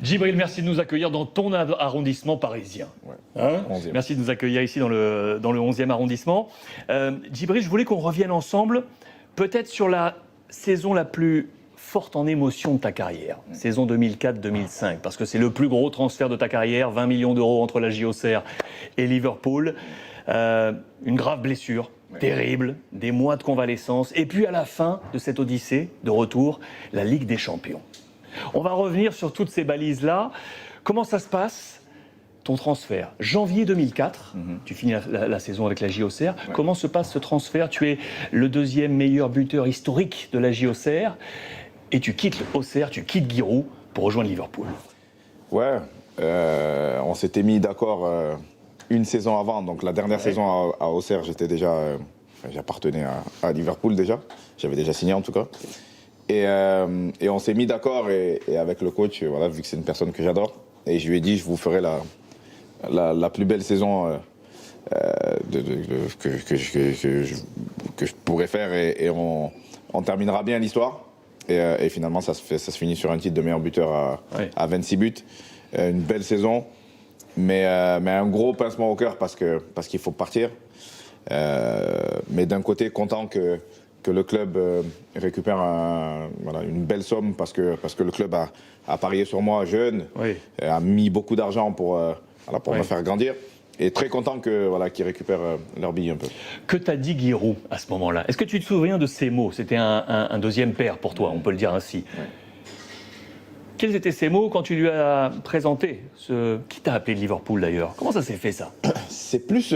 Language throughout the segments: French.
Djibril, merci de nous accueillir dans ton arrondissement parisien. Ouais. Hein 11e. Merci de nous accueillir ici dans le 11e arrondissement. Djibril, je voulais qu'on revienne ensemble, peut-être sur la saison la plus forte en émotion de ta carrière, saison 2004-2005, parce que c'est le plus gros transfert de ta carrière, 20 millions d'euros entre la JOCR et Liverpool. Une grave blessure, terrible, des mois de convalescence, et puis à la fin de cette odyssée de retour, la Ligue des Champions. On va revenir sur toutes ces balises-là. Comment ça se passe, ton transfert? Janvier 2004, tu finis la saison avec la JOCR. Ouais. Comment se passe ce transfert? Tu es le deuxième meilleur buteur historique de la JOCR et tu quittes Auxerre, tu quittes Giroud pour rejoindre Liverpool. Ouais, on s'était mis d'accord une saison avant. Donc la dernière saison à Auxerre, j'appartenais à Liverpool déjà. J'avais déjà signé en tout cas. Et on s'est mis d'accord et avec le coach, voilà, vu que c'est une personne que j'adore, et je lui ai dit, je vous ferai la plus belle saison que je pourrais faire et on terminera bien l'histoire. Et finalement, ça se finit sur un titre de meilleur buteur à 26 buts. Une belle saison, mais un gros pincement au cœur parce qu'il faut partir. Mais d'un côté, content que le club récupère une belle somme parce que le club a parié sur moi jeune, a mis beaucoup d'argent pour me faire grandir. Et très content qu'ils récupèrent leur billet un peu. Que t'a dit Giroud à ce moment-là? Est-ce que tu te souviens de ces mots? C'était un deuxième père pour toi, on peut le dire ainsi. Ouais. Quels étaient ces mots quand tu lui as présenté Qui t'a appelé de Liverpool d'ailleurs? Comment ça s'est fait ça? C'est plus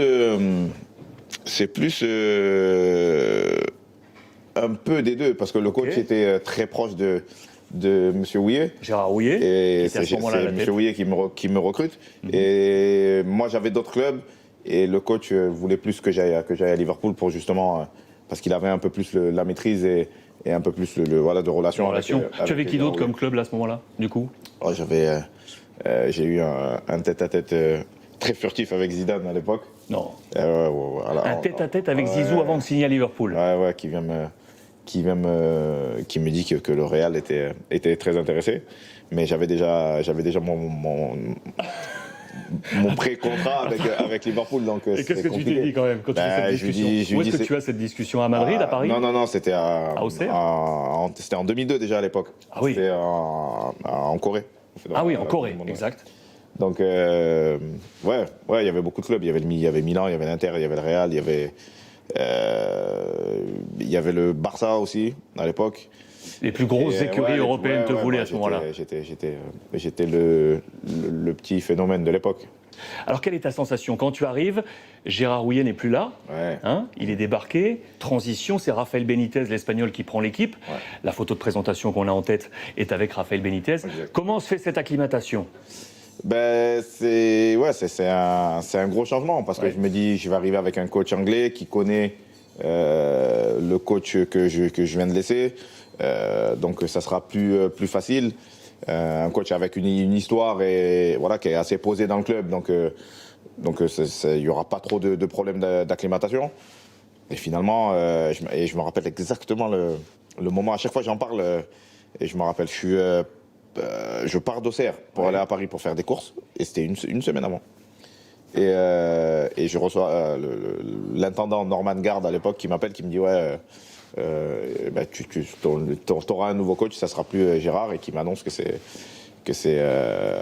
un peu des deux, parce que le coach était très proche de M. Houillet. Gérard Houillet. Et c'est M. Houillet qui me recrute. Et moi, j'avais d'autres clubs. Et le coach voulait plus que j'aille à Liverpool pour justement... parce qu'il avait un peu plus la maîtrise et un peu plus de relations. Tu avais qui d'autre comme club là, à ce moment-là, du coup? J'ai eu un tête-à-tête très furtif avec Zidane à l'époque. Non. Voilà, un tête-à-tête avec Zizou avant de signer à Liverpool. Ouais, qui me dit que le Real était très intéressé, mais j'avais déjà mon pré-contrat avec Liverpool. Donc et qu'est-ce que tu t'es dit quand même quand tu fais cette discussion? Où est-ce que tu as cette discussion? À Madrid, à Paris? Non, c'était à Auxerre. C'était en 2002 déjà à l'époque. Ah oui. C'était en Corée. En Corée, exact. Donc, il y avait beaucoup de clubs. Il y avait Milan, il y avait l'Inter, il y avait le Real, il y avait le Barça aussi, à l'époque. Les plus grosses écuries européennes te voulaient à ce moment-là. J'étais le petit phénomène de l'époque. Alors, quelle est ta sensation? Quand tu arrives, Gérard Houillet n'est plus là. Il est débarqué. Transition, c'est Rafael Benitez, l'Espagnol, qui prend l'équipe. La photo de présentation qu'on a en tête est avec Rafael Benitez. Comment se fait cette acclimatation? C'est un gros changement parce que je me dis, je vais arriver avec un coach anglais qui connaît le coach que je viens de laisser. Donc ça sera plus facile. Un coach avec une histoire et qui est assez posé dans le club. Donc il n'y aura pas trop de problèmes d'acclimatation. Et finalement, je me rappelle exactement le moment. À chaque fois j'en parle et je me rappelle, je pars d'Auxerre pour aller à Paris pour faire des courses, et c'était une semaine avant. Et je reçois l'intendant Norman Gard à l'époque qui m'appelle, qui me dit tu auras un nouveau coach, ça sera plus Gérard, et qui m'annonce que c'est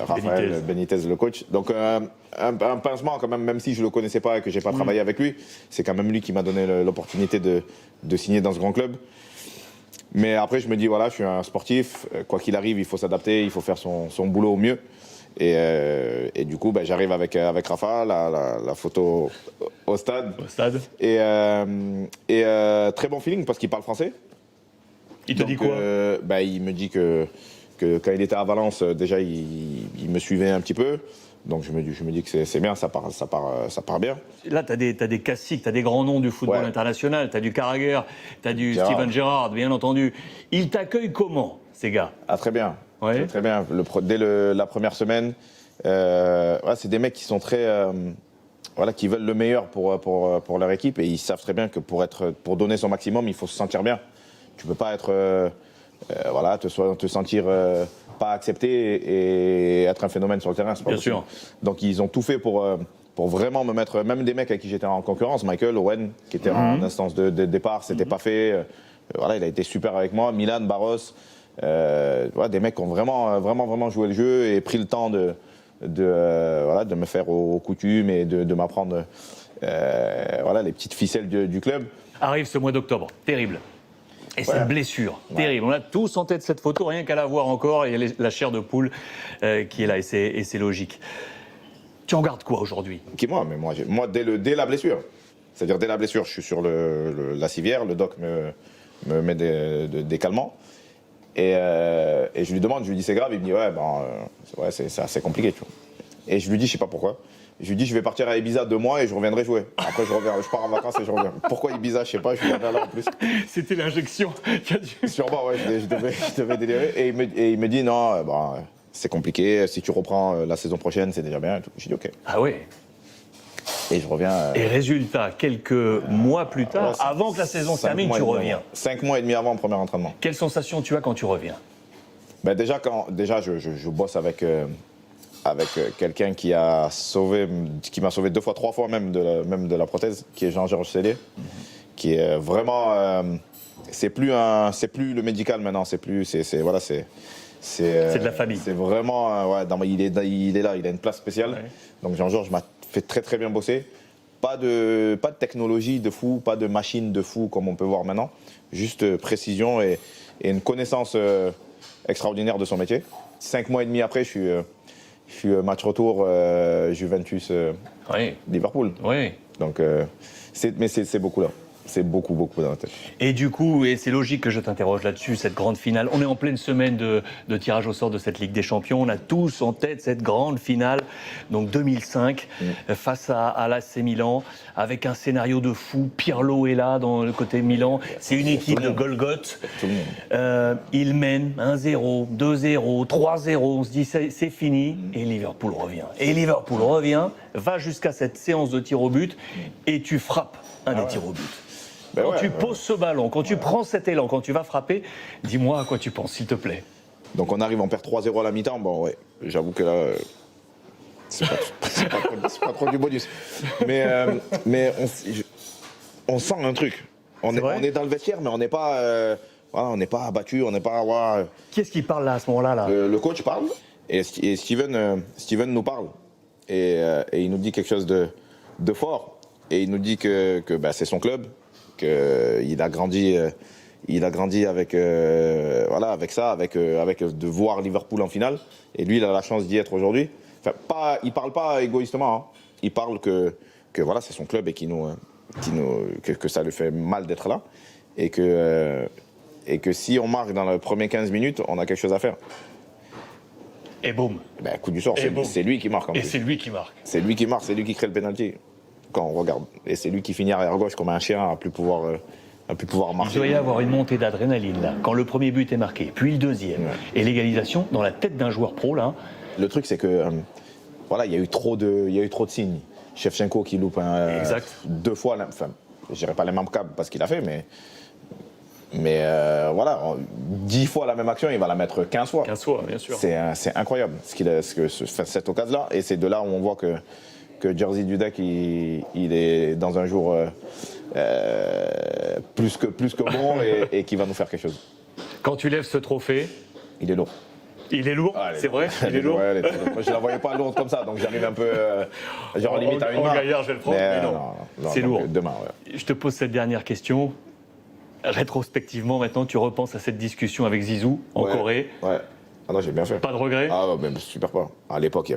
Rafael Benitez le coach. Donc un pincement quand même si je le connaissais pas et que j'ai pas travaillé avec lui, c'est quand même lui qui m'a donné l'opportunité de signer dans ce grand club. Mais après, je me dis, je suis un sportif, quoi qu'il arrive, il faut s'adapter, il faut faire son boulot au mieux. Et du coup, j'arrive avec Rafa, la photo au stade. Et très bon feeling parce qu'il parle français. Il te dit quoi? Il me dit que quand il était à Valence, déjà, il me suivait un petit peu. Donc je me dis que c'est bien, ça part bien. Là, tu as des classiques, tu as des grands noms du football international. Tu as du Carragher, tu as du Steven Gerrard, bien entendu. Ils t'accueillent comment, ces gars? Très bien. Très bien. Dès la première semaine, c'est des mecs qui sont très... qui veulent le meilleur pour leur équipe, et ils savent très bien que pour donner son maximum, il faut se sentir bien. Tu peux pas être... te sentir pas accepter et être un phénomène sur le terrain. C'est pas Bien possible. sûr. Donc ils ont tout fait pour vraiment me mettre, même des mecs avec qui j'étais en concurrence, Michael Owen, qui était en instance de départ, c'était pas fait. Voilà, il a été super avec moi. Milan, Barros, voilà, des mecs qui ont vraiment joué le jeu et pris le temps de me faire aux coutumes et de m'apprendre voilà, les petites ficelles du club. Arrive ce mois d'octobre, terrible. Et cette blessure, terrible. On a tous en tête cette photo, rien qu'à la voir encore, il y a la chair de poule qui est là, et c'est logique. Tu en gardes quoi aujourd'hui? Moi, dès la blessure, c'est-à-dire dès la blessure, je suis sur la civière, le doc me met des calmants. Et je lui demande, je lui dis c'est grave, il me dit c'est assez compliqué, tu vois. Et je lui dis je sais pas pourquoi. Je lui dis je vais partir à Ibiza 2 mois et je reviendrai jouer. Après je pars en vacances et je reviens. Pourquoi Ibiza, je sais pas, je viendrai là en plus. C'était l'injection qui a dû... Sûrement, ouais, je devais délirer. Et il me dit non, c'est compliqué, si tu reprends la saison prochaine, c'est déjà bien. Je dis ok. Ah oui. Et je reviens. Et résultat, quelques mois plus tard, avant que la saison se termine, tu reviens. 5 mois et demi avant le premier entraînement. Quelle sensation tu as quand tu reviens? Ben déjà, je bosse avec quelqu'un qui m'a sauvé 2 fois, 3 fois même de la prothèse, qui est Jean-Georges Cellier, qui est vraiment, c'est plus le médical maintenant, c'est de la famille. C'est vraiment, il est là, il a une place spéciale. Ouais. Donc Jean-Georges m'a fait très très bien bosser. Pas de technologie de fou, pas de machine de fou comme on peut voir maintenant. Juste précision et une connaissance extraordinaire de son métier. 5 mois et demi après, je suis match retour Juventus Liverpool. Oui. Donc c'est beaucoup là. C'est beaucoup dans la tête. Et du coup, et c'est logique que je t'interroge là-dessus, cette grande finale. On est en pleine semaine de tirage au sort de cette Ligue des Champions. On a tous en tête cette grande finale, donc 2005, face à l'AC Milan, avec un scénario de fou. Pirlo est là, dans le côté Milan. C'est une équipe de Golgoth. Il mène 1-0, 2-0, 3-0. On se dit, c'est fini. Et Liverpool revient. Et Liverpool revient, va jusqu'à cette séance de tir au but, et tu frappes un des tirs au but. Quand tu poses ce ballon, quand tu prends cet élan, quand tu vas frapper, dis-moi à quoi tu penses, s'il te plaît. Donc on arrive, on perd 3-0 à la mi-temps. Bon, ouais, j'avoue que là, c'est pas trop du bonus. Mais on sent un truc. On est dans le vestiaire, mais on n'est pas, abattu, on n'est pas. Qui est-ce qui parle là à ce moment-là là le coach parle et Steven nous parle et il nous dit quelque chose de fort et il nous dit que c'est son club. Il a grandi avec ça, avec de voir Liverpool en finale. Et lui, il a la chance d'y être aujourd'hui. Enfin, il parle pas égoïstement. Hein. Il parle que voilà, c'est son club et que ça lui fait mal d'être là. Et que si on marque dans les premiers 15 minutes, on a quelque chose à faire. Et boum. Coup du sort, c'est lui qui marque. Et c'est lui qui marque. C'est lui qui marque, c'est lui qui crée le pénalty. Quand on regarde. Et c'est lui qui finit arrière gauche comme un chien à plus pouvoir marcher. Il doit y avoir une montée d'adrénaline là, quand le premier but est marqué, puis le deuxième. Et l'égalisation dans la tête d'un joueur pro là. Le truc c'est que il y a eu trop de signes. Shevchenko qui loupe 2 fois, je dirais pas les mêmes câbles parce qu'il a fait, mais 10 fois la même action, il va la mettre 15 fois. 15 fois, bien sûr. C'est incroyable cette occasion-là. Et c'est de là où on voit que Jerzy Dudek, il est dans un jour plus que bon et qui va nous faire quelque chose. Quand tu lèves ce trophée, il est lourd. Il est lourd, c'est vrai. Il est lourd. Ouais, moi, je la voyais pas lourde comme ça, donc j'arrive un peu, genre limite à une main. Gaillard, je vais le prendre, mais non c'est lourd. Demain, Je te pose cette dernière question. Rétrospectivement, maintenant, tu repenses à cette discussion avec Zizou en Corée. Ouais. Ah non, j'ai bien fait. Pas de regret? Ah mais super pas. À l'époque, il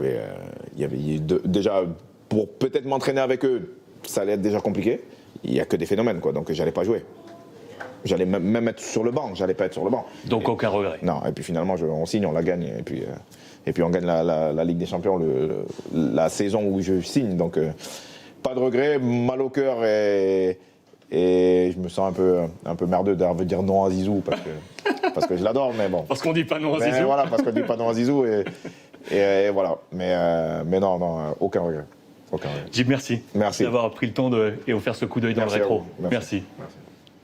y avait déjà pour peut-être m'entraîner avec eux, ça allait être déjà compliqué. Il y a que des phénomènes quoi, donc j'allais pas jouer. J'allais même être sur le banc, j'allais pas être sur le banc. Donc aucun regret. Non, et puis finalement on signe, on la gagne et puis on gagne la Ligue des Champions la saison où je signe, donc pas de regret, mal au cœur et je me sens un peu merdeux de dire non à Zizou parce que je l'adore, mais bon. Parce qu'on dit pas non à Zizou. Voilà, parce qu'on dit pas non à Zizou et voilà. Mais non, aucun regret. Jim, merci. Merci d'avoir pris le temps et offert ce coup d'œil dans le rétro. Merci.